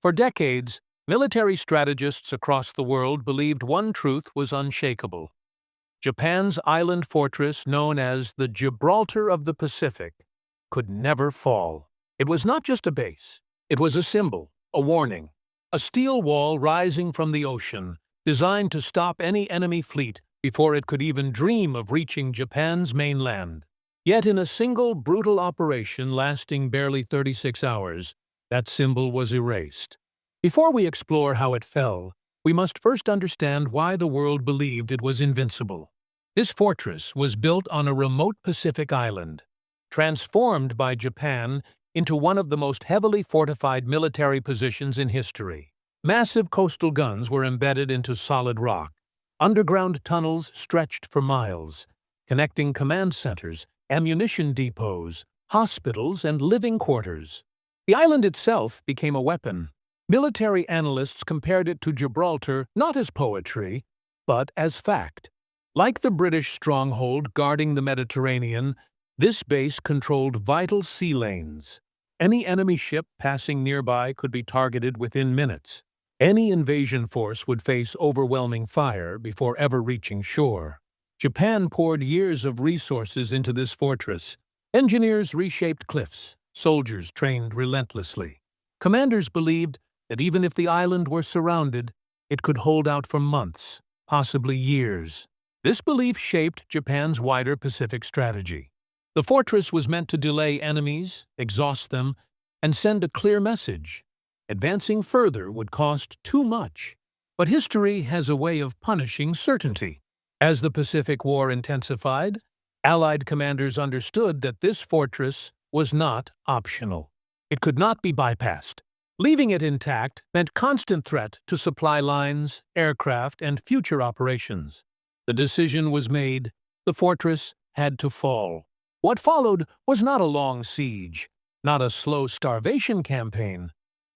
For decades, military strategists across the world believed one truth was unshakable. Japan's island fortress, known as the Gibraltar of the Pacific, could never fall. It was not just a base. It was a symbol, a warning, a steel wall rising from the ocean, designed to stop any enemy fleet before it could even dream of reaching Japan's mainland. Yet in a single brutal operation lasting barely 36 hours, that symbol was erased. Before we explore how it fell, we must first understand why the world believed it was invincible. This fortress was built on a remote Pacific island, transformed by Japan into one of the most heavily fortified military positions in history. Massive coastal guns were embedded into solid rock. Underground tunnels stretched for miles, connecting command centers, ammunition depots, hospitals, and living quarters. The island itself became a weapon. Military analysts compared it to Gibraltar not as poetry, but as fact. Like the British stronghold guarding the Mediterranean, this base controlled vital sea lanes. Any enemy ship passing nearby could be targeted within minutes. Any invasion force would face overwhelming fire before ever reaching shore. Japan poured years of resources into this fortress. Engineers reshaped cliffs. Soldiers trained relentlessly. Commanders believed that even if the island were surrounded, it could hold out for months, possibly years. This belief shaped Japan's wider Pacific strategy. The fortress was meant to delay enemies, exhaust them, and send a clear message. Advancing further would cost too much. But history has a way of punishing certainty. As the Pacific War intensified, Allied commanders understood that this fortress was not optional. It could not be bypassed. Leaving it intact meant constant threat to supply lines, aircraft, and future operations. The decision was made. The fortress had to fall. What followed was not a long siege, not a slow starvation campaign,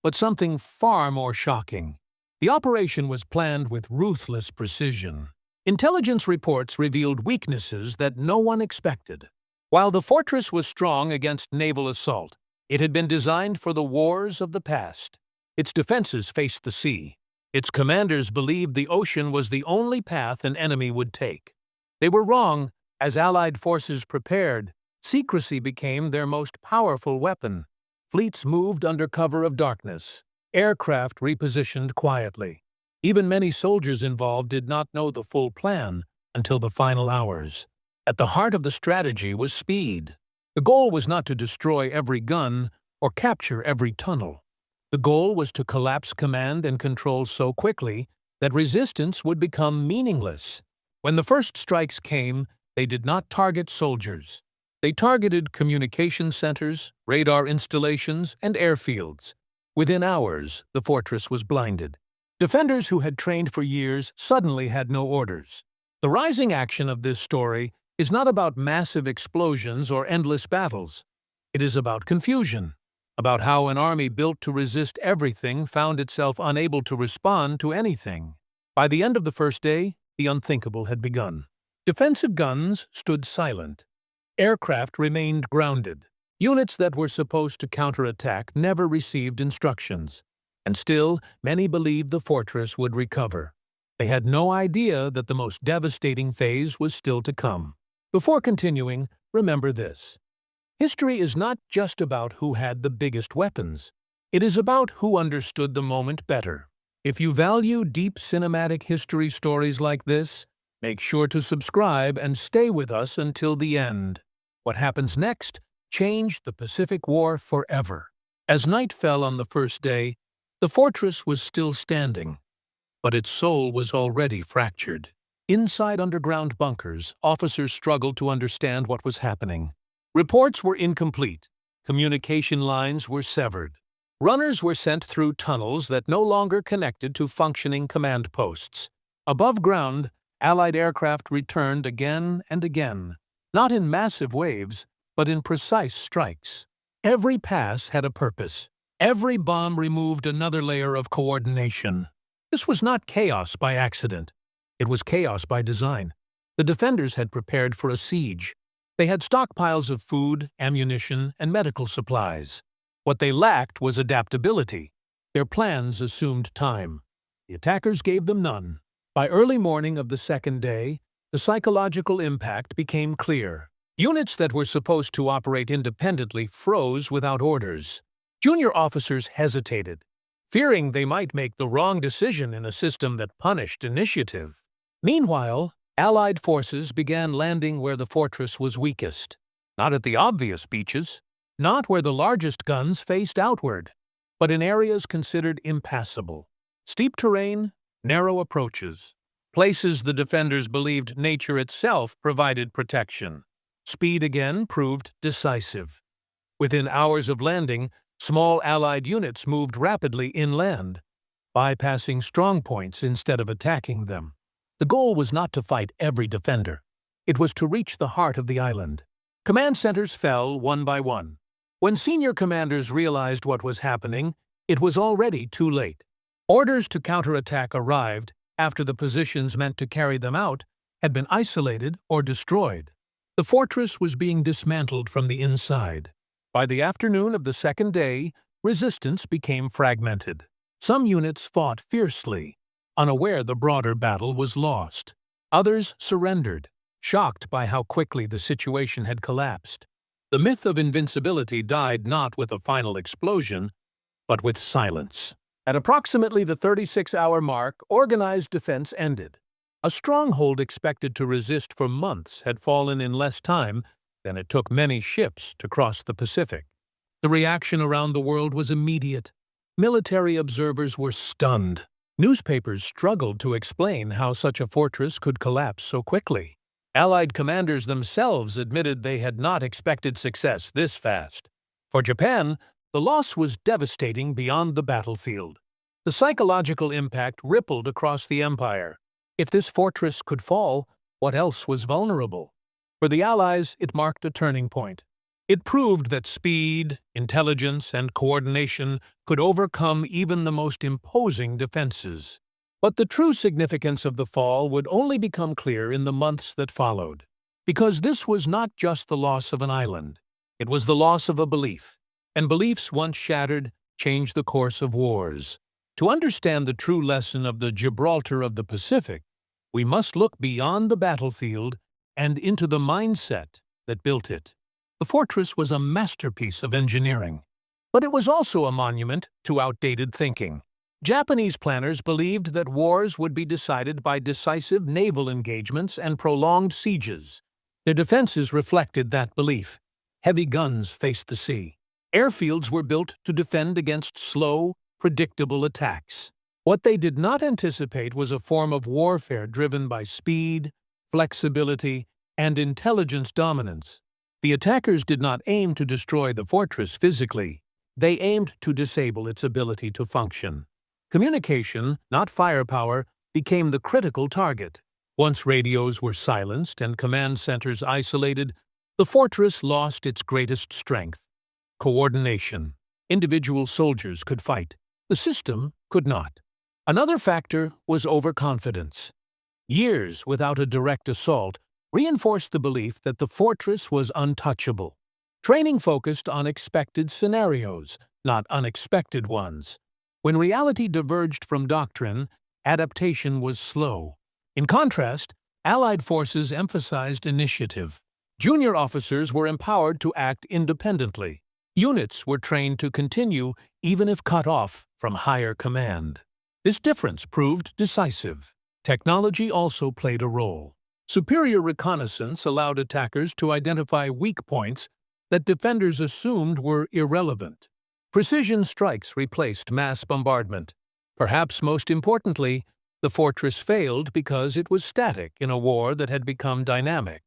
but something far more shocking. The operation was planned with ruthless precision. Intelligence reports revealed weaknesses that no one expected. While the fortress was strong against naval assault, it had been designed for the wars of the past. Its defenses faced the sea. Its commanders believed the ocean was the only path an enemy would take. They were wrong. As Allied forces prepared, secrecy became their most powerful weapon. Fleets moved under cover of darkness. Aircraft repositioned quietly. Even many soldiers involved did not know the full plan until the final hours. At the heart of the strategy was speed. The goal was not to destroy every gun or capture every tunnel. The goal was to collapse command and control so quickly that resistance would become meaningless. When the first strikes came, they did not target soldiers. They targeted communication centers, radar installations, and airfields. Within hours, the fortress was blinded. Defenders who had trained for years suddenly had no orders. The rising action of this story is not about massive explosions or endless battles. It is about confusion, about how an army built to resist everything found itself unable to respond to anything. By the end of the first day, the unthinkable had begun. Defensive guns stood silent. Aircraft remained grounded. Units that were supposed to counterattack never received instructions. And still, many believed the fortress would recover. They had no idea that the most devastating phase was still to come. Before continuing, remember this. History is not just about who had the biggest weapons. It is about who understood the moment better. If you value deep cinematic history stories like this, make sure to subscribe and stay with us until the end. What happens next changed the Pacific War forever. As night fell on the first day, the fortress was still standing, but its soul was already fractured. Inside underground bunkers, officers struggled to understand what was happening. Reports were incomplete. Communication lines were severed. Runners were sent through tunnels that no longer connected to functioning command posts. Above ground, Allied aircraft returned again and again, not in massive waves, but in precise strikes. Every pass had a purpose. Every bomb removed another layer of coordination. This was not chaos by accident. It was chaos by design. The defenders had prepared for a siege. They had stockpiles of food, ammunition, and medical supplies. What they lacked was adaptability. Their plans assumed time. The attackers gave them none. By early morning of the second day, the psychological impact became clear. Units that were supposed to operate independently froze without orders. Junior officers hesitated, fearing they might make the wrong decision in a system that punished initiative. Meanwhile, Allied forces began landing where the fortress was weakest. Not at the obvious beaches, not where the largest guns faced outward, but in areas considered impassable. Steep terrain, narrow approaches, places the defenders believed nature itself provided protection. Speed again proved decisive. Within hours of landing, small Allied units moved rapidly inland, bypassing strong points instead of attacking them. The goal was not to fight every defender. It was to reach the heart of the island. Command centers fell one by one. When senior commanders realized what was happening, it was already too late. Orders to counterattack arrived after the positions meant to carry them out had been isolated or destroyed. The fortress was being dismantled from the inside. By the afternoon of the second day, resistance became fragmented. Some units fought fiercely, unaware the broader battle was lost. Others surrendered, shocked by how quickly the situation had collapsed. The myth of invincibility died not with a final explosion, but with silence. At approximately the 36-hour mark, organized defense ended. A stronghold expected to resist for months had fallen in less time than it took many ships to cross the Pacific. The reaction around the world was immediate. Military observers were stunned. Newspapers struggled to explain how such a fortress could collapse so quickly. Allied commanders themselves admitted they had not expected success this fast. For Japan, the loss was devastating beyond the battlefield. The psychological impact rippled across the empire. If this fortress could fall, what else was vulnerable? For the Allies, it marked a turning point. It proved that speed, intelligence, and coordination could overcome even the most imposing defenses. But the true significance of the fall would only become clear in the months that followed. Because this was not just the loss of an island. It was the loss of a belief. And beliefs once shattered changed the course of wars. To understand the true lesson of the Gibraltar of the Pacific, we must look beyond the battlefield and into the mindset that built it. The fortress was a masterpiece of engineering, but it was also a monument to outdated thinking. Japanese planners believed that wars would be decided by decisive naval engagements and prolonged sieges. Their defenses reflected that belief. Heavy guns faced the sea. Airfields were built to defend against slow, predictable attacks. What they did not anticipate was a form of warfare driven by speed, flexibility, and intelligence dominance. The attackers did not aim to destroy the fortress physically. They aimed to disable its ability to function. Communication, not firepower, became the critical target. Once radios were silenced and command centers isolated, the fortress lost its greatest strength: coordination. Individual soldiers could fight. The system could not. Another factor was overconfidence. Years without a direct assault reinforced the belief that the fortress was untouchable. Training focused on expected scenarios, not unexpected ones. When reality diverged from doctrine, adaptation was slow. In contrast, Allied forces emphasized initiative. Junior officers were empowered to act independently. Units were trained to continue even if cut off from higher command. This difference proved decisive. Technology also played a role. Superior reconnaissance allowed attackers to identify weak points that defenders assumed were irrelevant. Precision strikes replaced mass bombardment. Perhaps most importantly, the fortress failed because it was static in a war that had become dynamic.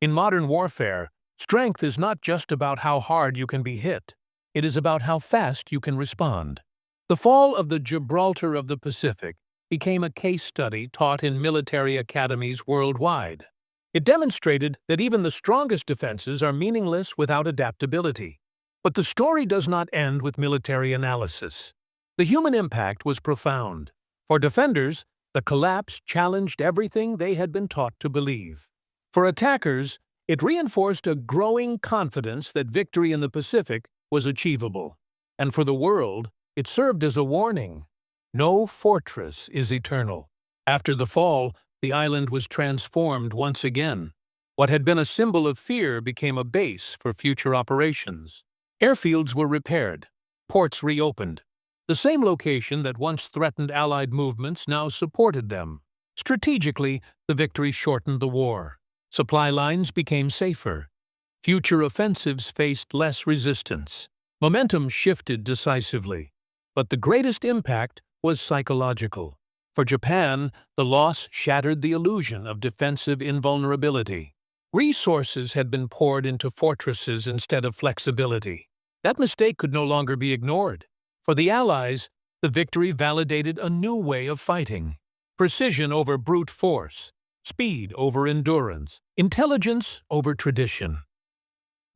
In modern warfare, strength is not just about how hard you can be hit. It is about how fast you can respond. The fall of the Gibraltar of the Pacific became a case study taught in military academies worldwide. It demonstrated that even the strongest defenses are meaningless without adaptability. But the story does not end with military analysis. The human impact was profound. For defenders, the collapse challenged everything they had been taught to believe. For attackers, it reinforced a growing confidence that victory in the Pacific was achievable. And for the world, It served as a warning. No fortress is eternal. After the fall, the island was transformed once again. What had been a symbol of fear became a base for future operations. Airfields were repaired, ports reopened. The same location that once threatened Allied movements now supported them. Strategically, the victory shortened the war. Supply lines became safer. Future offensives faced less resistance. Momentum shifted decisively. But the greatest impact was psychological. For Japan, the loss shattered the illusion of defensive invulnerability. Resources had been poured into fortresses instead of flexibility. That mistake could no longer be ignored. For the Allies, the victory validated a new way of fighting. Precision over brute force, speed over endurance, intelligence over tradition.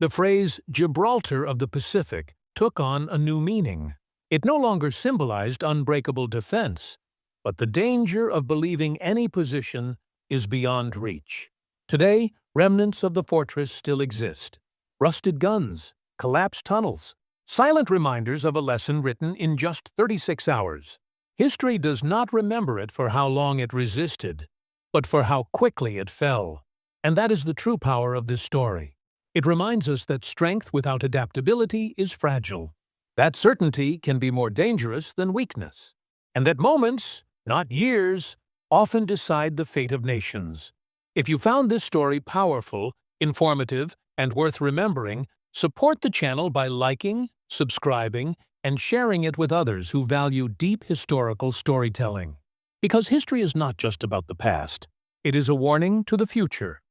The phrase Gibraltar of the Pacific took on a new meaning. It no longer symbolized unbreakable defense, but the danger of believing any position is beyond reach. Today, remnants of the fortress still exist. Rusted guns, collapsed tunnels, silent reminders of a lesson written in just 36 hours. History does not remember it for how long it resisted, but for how quickly it fell. And that is the true power of this story. It reminds us that strength without adaptability is fragile, that certainty can be more dangerous than weakness, and that moments, not years, often decide the fate of nations. If you found this story powerful, informative, and worth remembering, support the channel by liking, subscribing, and sharing it with others who value deep historical storytelling. Because history is not just about the past, it is a warning to the future.